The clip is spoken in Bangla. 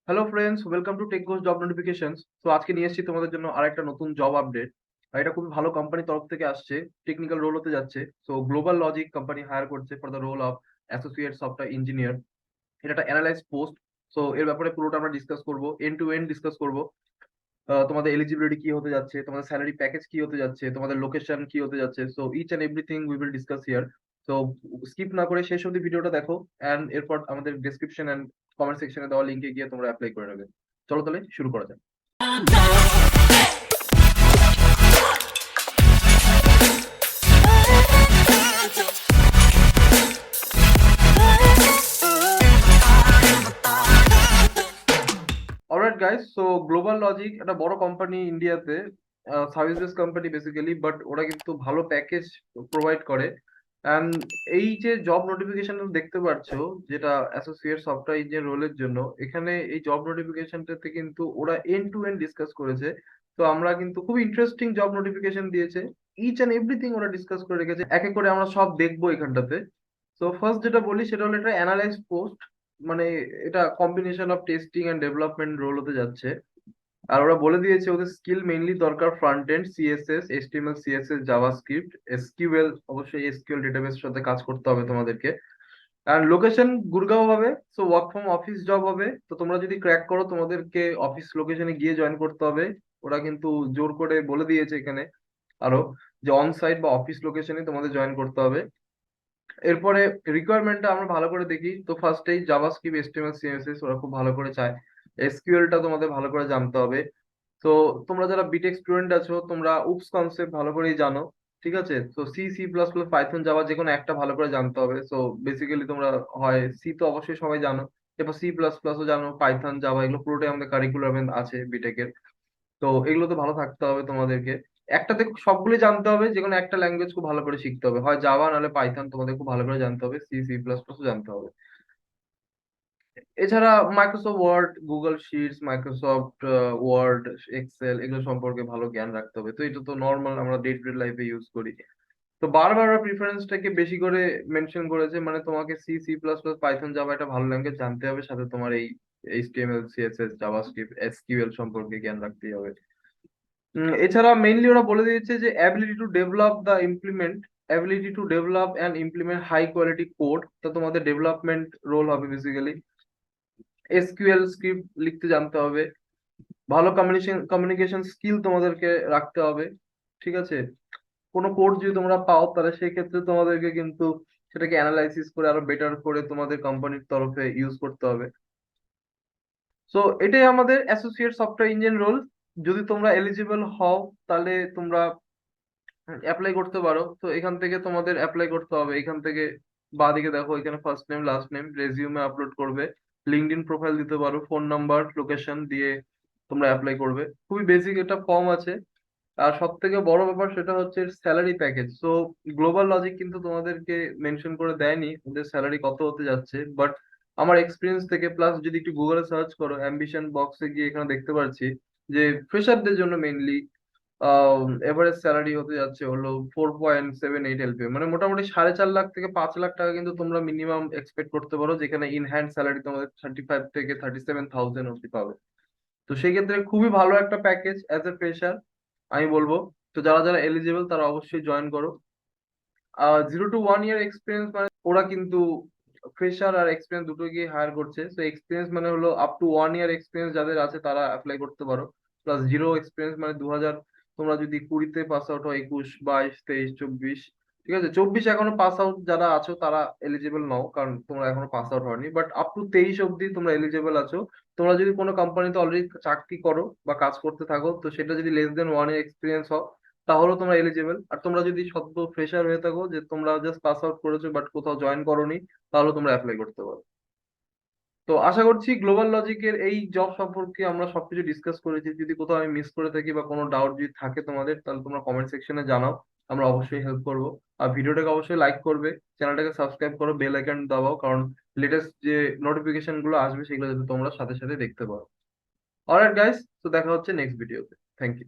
Hello friends, welcome to tech goes job notifications. তো আজকে নিয়ে এসেছি তোমাদের জন্য আরেকটা নতুন জব আপডেট। আর এটা খুবই ভালো কোম্পানির তরফ থেকে আসছে, টেকনিক্যাল রোল হতে যাচ্ছে। So global logic company hire করছে for the role of associate software engineer. এটা একটা অ্যানালাইজ পোস্ট। সো এর ব্যাপারে পুরোটা আমরা ডিসকাস করবো, এন্ড টু এন্ড ডিসকাস করবো। তোমাদের এলিজিবিলিটি কি হতে যাচ্ছে, তোমাদের স্যালারি প্যাকেজ কি হতে যাচ্ছে, তোমাদের লোকেশন কি হতে যাচ্ছে। So each and everything we will discuss here. তো স্কিপ না করে শেষ অবধি ভিডিওটা দেখো, এন্ড এরপর আমাদের ডেসক্রিপশন এন্ড কমেন্ট সেকশনে দেওয়া লিঙ্কে গিয়ে তোমরা অ্যাপ্লাই করে নেবে। চলো তাহলে শুরু করা যাক। Alright guys, so global logic একটা বড় কোম্পানি ইন্ডিয়াতে, service base company basically, but ওরা কিন্তু ভালো প্যাকেজ প্রোভাইড করে। অ্যান্ড এই যে জব নোটিফিকেশন দেখতে পাচ্ছো, যেটা অ্যাসোসিয়েট সফটওয়্যার ইঞ্জিনিয়ার রোলের জন্য, এখানে এই জব নোটিফিকেশনটাতে কিন্তু ওরা এন্ড টু এন্ড ডিসকাস করেছে। তো আমরা কিন্তু খুব ইন্টারেস্টিং জব নোটিফিকেশন দিয়েছে, ইচ এন্ড এভরিথিং ওরা ডিসকাস করে রেখেছে। এক এক করে আমরা সব দেখবো এখানটাতে। তো ফার্স্ট যেটা বলি সেটা হলো এটা অ্যানালাইজ পোস্ট। মানে এটা combination of testing and development role হতে যাচ্ছে। আর ওরা বলে দিয়েছে ওদের স্কিল মেইনলি দরকার front end, CSS, HTML, CSS, JavaScript, SQL. অবশ্যই এসকিউএল ডেটাবেস সাথে কাজ করতে হবে তোমাদেরকে। আর লোকেশন গুরগাঁও হবে। So work from office job হবে। তো তোমরা যদি ক্র্যাক করো তোমাদেরকে অফিস লোকেশনে গিয়ে জয়েন করতে হবে। ওরা কিন্তু জোর করে বলে দিয়েছে এখানে আরো, যে অন সাইট বা অফিস লোকেশনে তোমাদের জয়েন করতে হবে। এরপরে রিকোয়ারমেন্টটা আমরা ভালো করে দেখি। তো ফার্স্টেই জাভাস্ক্রিপ্ট, এইচটিএমএল, সিএসএস ওরা খুব ভালো করে চায়। এসকিউএলটা তোমাদের ভালো করে জানতে হবে। তো তোমরা যারা বিটেক স্টুডেন্ট আছো, তোমরা উপস কনসেপ্ট ভালো করেই জানো, ঠিক আছে। তো C, C plus plus, Python, Java যে কোনো একটা ভালো করে জানতে হবে। সো বেসিক্যালি তোমরা হয় সি তো অবশ্যই সবাই জানো, এবার সি প্লাস প্লাসও জানো, পাইথন, জাভা এগুলো পুরোটাই আমাদের কারিকুলামে আছে বিটেকের। তো এগুলো তো ভালো থাকতে হবে তোমাদেরকে। একটাতে সবগুলো জানতে হবে, যে কোনো একটা ল্যাঙ্গুয়েজ খুব ভালো করে শিখতে হবে, হয় জাভা নাহলে পাইথন তোমাদের খুব ভালো করে জানতে হবে, সি, সি প্লাস প্লাসও জানতে হবে। এছাড়া Microsoft word, Google sheets, Microsoft word, Excel এগুলো সম্পর্কে ভালো জ্ঞান রাখতে হবে। তো এটা তো নর্মাল, আমরা ডে টু ডে লাইফে ইউজ করি। তো বারবার প্রিফারেন্সটাকে বেশি করে মেনশন করেছে, মানে তোমাকে C, C plus plus, Python, Java একটা ভালো ল্যাঙ্গুয়েজ জানতে হবে, সাথে তোমার এই এইচটিএমএল, সিএসএস, জাভাস্ক্রিপ্ট, এসকিউএল সম্পর্কে জ্ঞান রাখতেই হবে। এছাড়া মেইনলি ওরা বলে দিয়েছে যে ability to develop and implement high quality code. তো তোমাদের ডেভেলপমেন্ট রোল হবে বেসিক্যালি। এসকিউএল স্ক্রিপ্ট লিখতে জানতে হবে। ভালো কমিউনিকেশন স্কিল তোমাদেরকে রাখতে হবে, ঠিক আছে। কোনো কোড যদি তোমরা পাও তাহলে সেই ক্ষেত্রে তোমাদেরকে কিন্তু সেটাকে অ্যানালাইসিস করে আরো বেটার করে তোমাদের কোম্পানির তরফে ইউজ করতে হবে। সো এটাই আমাদের অ্যাসোসিয়েট সফটওয়্যার ইঞ্জিনিয়ার রোল। যদি তোমরা এলিজিবল হও তাহলে তোমরা অ্যাপ্লাই করতে পারো। তো এখান থেকে তোমাদের অ্যাপ্লাই করতে হবে, এখান থেকে বাঁদিকে দেখো, এখানে first name, last name, resume upload করবে, লিঙ্কডইন প্রোফাইল দিতে পারো, ফোন নাম্বার, লোকেশন দিয়ে তোমরা অ্যাপ্লাই করবে। খুবই বেসিক একটা ফর্ম আছে। আর সব থেকে বড় ব্যাপার সেটা হচ্ছে salary package. So global logic কিন্তু তোমাদেরকে মেনশন করে দেয়নি ওদের স্যালারি কত হতে যাচ্ছে, বাট আমার এক্সপিরিয়েন্স থেকে, প্লাস যদি একটু গুগলে সার্চ করো, অ্যাম্বিশন বক্সে গিয়ে এখানে দেখতে পাচ্ছি যে ফ্রেশারদের জন্য মেইনলি এভারেজ স্যালারি হতে যাচ্ছে হলো 4.78 LPA, মানে মোটামুটি 4.5 লাখ থেকে 5 লাখ টাকা কিন্তু তোমরা মিনিমাম এক্সপেক্ট করতে পারো, যেখানে ইন হ্যান্ড স্যালারি তোমাদের 35 থেকে 37,000 অব্দি পাবে। তো সেই ক্ষেত্রে খুবই ভালো একটা প্যাকেজ অ্যাজ এ ফ্রেশার, আমি বলবো। তো যারা যারা এলিজিবল তারা অবশ্যই জয়েন করো। 0 to 1 year এক্সপিরিয়েন্স, মানে ওরা কিন্তু ফ্রেশার আর এক্সপিরিয়েন্স দুটোকে হায়ার করছে। তো এক্সপিরিয়েন্স মানে হলো আপ টু 1 year এক্সপিরিয়েন্স যাদের আছে তারা অ্যাপ্লাই করতে পারো। প্লাস জিরো এক্সপিরিয়েন্স মানে 2000, তোমরা যদি 20-তে পাস আউট হয়, 21, 22, 23, 24, ঠিক আছে, 24 এখনো পাস আউট যারা আছো তারা এলিজিবল নও, কারণ তোমরা এখনো পাস আউট হয়নি, বাট আপ টু 23 অব্দি তোমরা এলিজিবল আছো। তোমরা যদি কোনো কোম্পানিতে অলরেডি চাকরি করো বা কাজ করতে থাকো, তো সেটা যদি less than 1 year এক্সপিরিয়েন্স হয় তাহলেও তোমরা এলিজিবল। আর তোমরা যদি সদ্য ফ্রেশার হয়ে থাকো, যে তোমরা জাস্ট পাস আউট করেছো বাট কোথাও জয়েন করোনি, তাহলে তোমরা অ্যাপ্লাই করতে পারো। তো আশা করছি গ্লোবাল লজিকের এই জব সম্পর্কে আমরা সবকিছু ডিসকাস করেছি। যদি কোথাও আমি মিস করে থাকি বা কোনো ডাউট যদি থাকে তোমাদের, তাহলে তোমরা কমেন্ট সেকশনে জানাও, আমরা অবশ্যই হেল্প করবো। আর ভিডিওটাকে অবশ্যই লাইক করবে, চ্যানেলটাকে সাবস্ক্রাইব করো, বেল আইকন দাবাও, কারণ লেটেস্ট যে নোটিফিকেশন গুলো আসবে সেগুলো যাতে তোমরা সাথে সাথে দেখতে পারো। অলরাইট গাইস, তো দেখা হচ্ছে নেক্সট ভিডিওতে। Thank you.